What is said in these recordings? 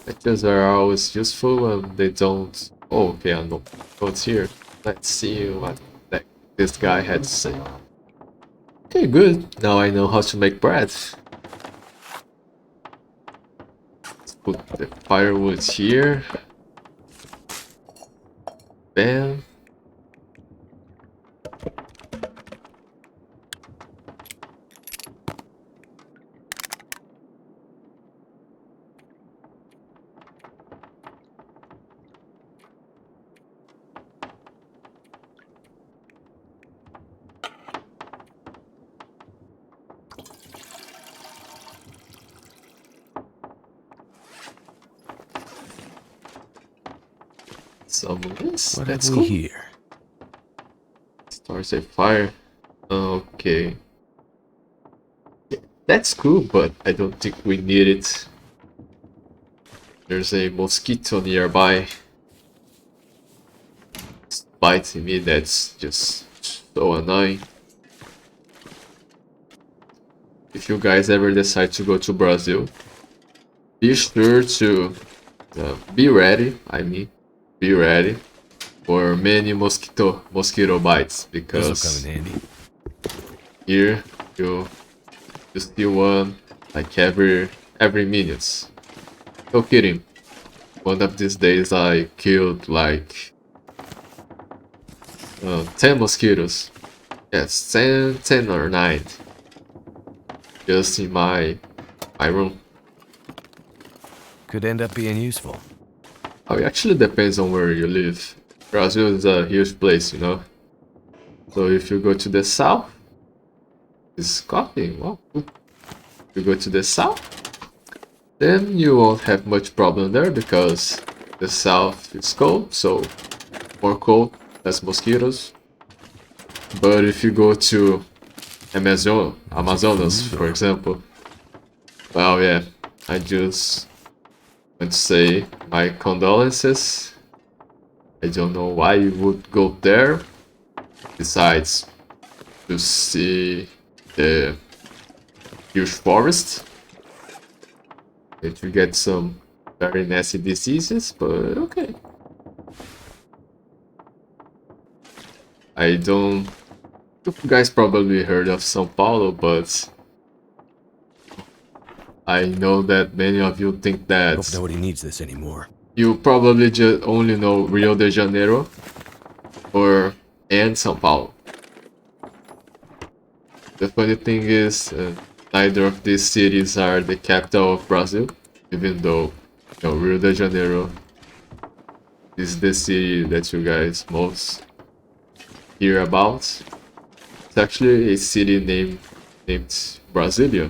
Matches are always useful and they don't. Oh, okay, I know what's here. Let's see what that this guy had to say. Okay, good. Now I know how to make bread. Let's put the firewood here. Bam. Some of this. What have That's we cool. here? Stars a fire. Okay. That's cool, but I don't think we need it. There's a mosquito nearby. It's biting me, that's just so annoying. If you guys ever decide to go to Brazil, be sure to be ready, be ready for many mosquito bites, This'll come in because handy. here you you see one like every minute. No kidding. One of these days I killed like 10 mosquitoes. Yes, 10 or 9. Just in my room. Could end up being useful. Oh, it actually depends on where you live. Brazil is a huge place, you know. So if you go to the south, it's coffee. Wow. If you go to the south, then you won't have much problem there because the south is cold, so more cold, less mosquitoes. But if you go to Amazonas, Food for or example, well, yeah, I just want to say my condolences. I don't know why you would go there, besides to see the huge forest, that you get some very nasty diseases, but okay. I don't. You guys probably heard of São Paulo, but I know that many of you think hope that nobody needs this anymore. you probably just only know Rio de Janeiro or and São Paulo. The funny thing is, neither of these cities are the capital of Brazil, even though Rio de Janeiro is the city that you guys most hear about. It's actually a city named Brasilia.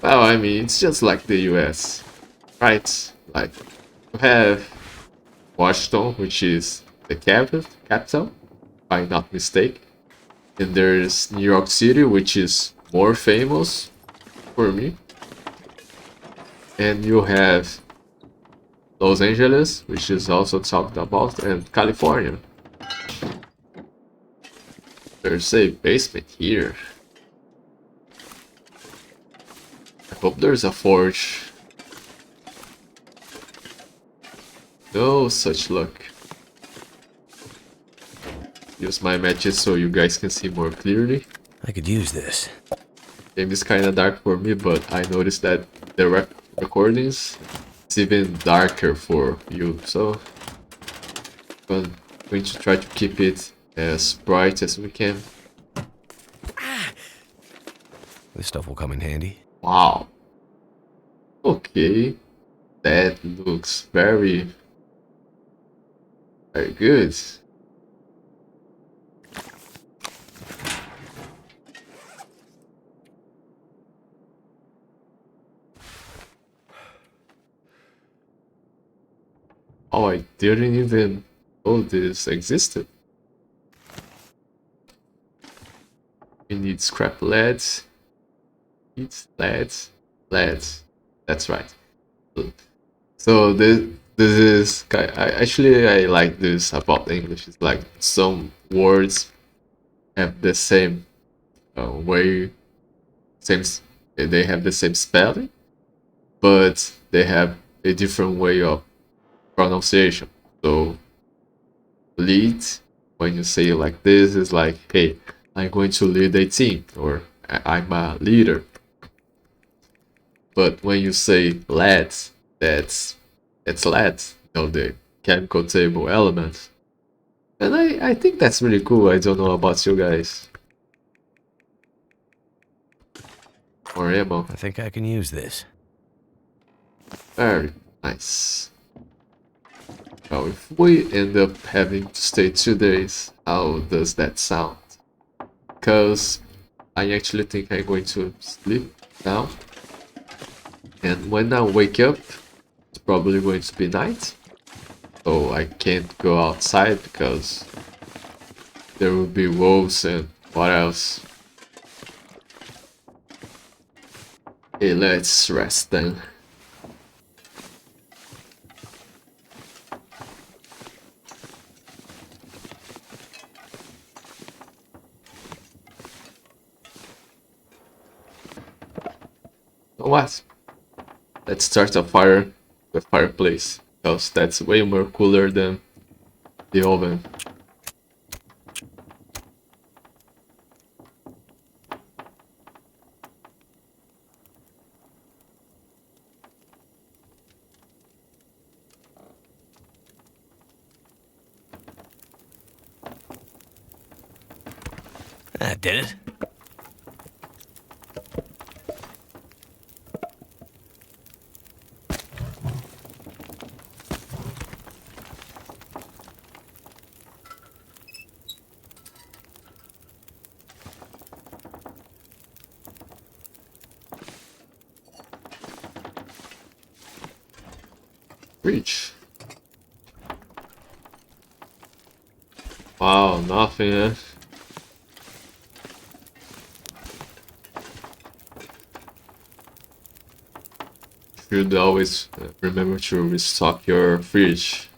Well, I mean, it's just like the US, right? Like, you have Washington, which is the capital, if I'm not mistaken. And there's New York City, which is more famous for me. And you have Los Angeles, which is also talked about, and California. There's a basement here. I hope there's a forge. No such luck. Use my matches so you guys can see more clearly. I could use this. Game is kinda dark for me, but I noticed that the recordings is even darker for you, so I'm going to try to keep it as bright as we can. This stuff will come in handy. Wow. Okay. That looks very, very good. Oh, I didn't even know this existed. We need scrap lead. It's lead. That's right. So this is actually I like this about English. It's like some words have the same way, same They have the same spelling, but they have a different way of pronunciation. So lead, when you say it like this, is like, hey, I'm going to lead a team, or I'm a leader. But when you say lead, that's lead, the chemical table element. And I think that's really cool. I don't know about you guys. Or ammo. I think I can use this. Very nice. Well, if we end up having to stay 2 days, how does that sound? Because I actually think I'm going to sleep now. And when I wake up, it's probably going to be night. So I can't go outside because there will be wolves and what else. Okay, let's rest then. What? Let's start a fire, the fireplace, because that's way more cooler than the oven. That did it. Reach. Wow, nothing, eh? Should always remember to restock your fridge.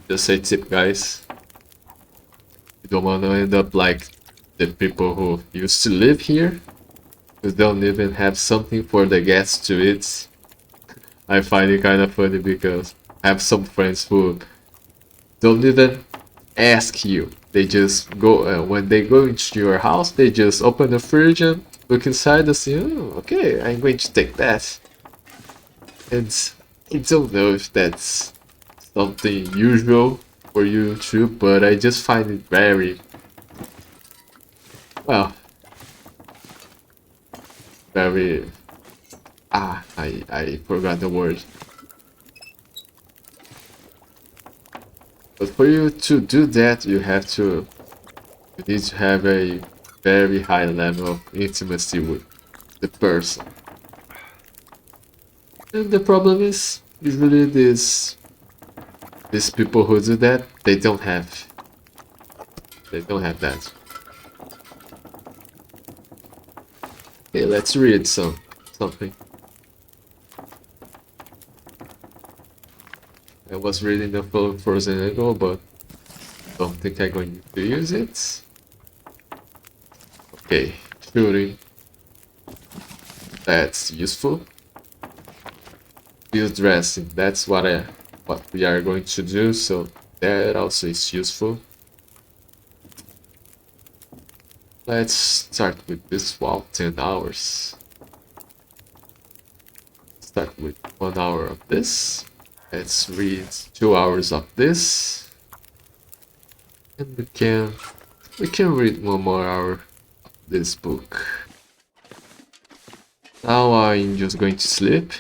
Just a tip, guys. You don't want to end up like the people who used to live here, who don't even have something for the guests to eat. I find it kind of funny because I have some friends who don't even ask you. They just go, when they go into your house, they just open the fridge and look inside and say, oh, okay, I'm going to take that. And I don't know if that's something usual for you too, but I just find it very, well, very, I forgot the word. But for you to do that, you need to have a very high level of intimacy with the person. And the problem is, usually these people who do that, they don't have that. Okay, let's read something. I was reading the film Frozen Eagle, but don't think I'm going to use it. Okay, shooting. That's useful. Field dressing. That's what we are going to do. So that also is useful. Let's start with this wall. 10 hours. Start with 1 hour of this. Let's read 2 hours of this. And we can read 1 more hour of this book. Now I'm just going to sleep.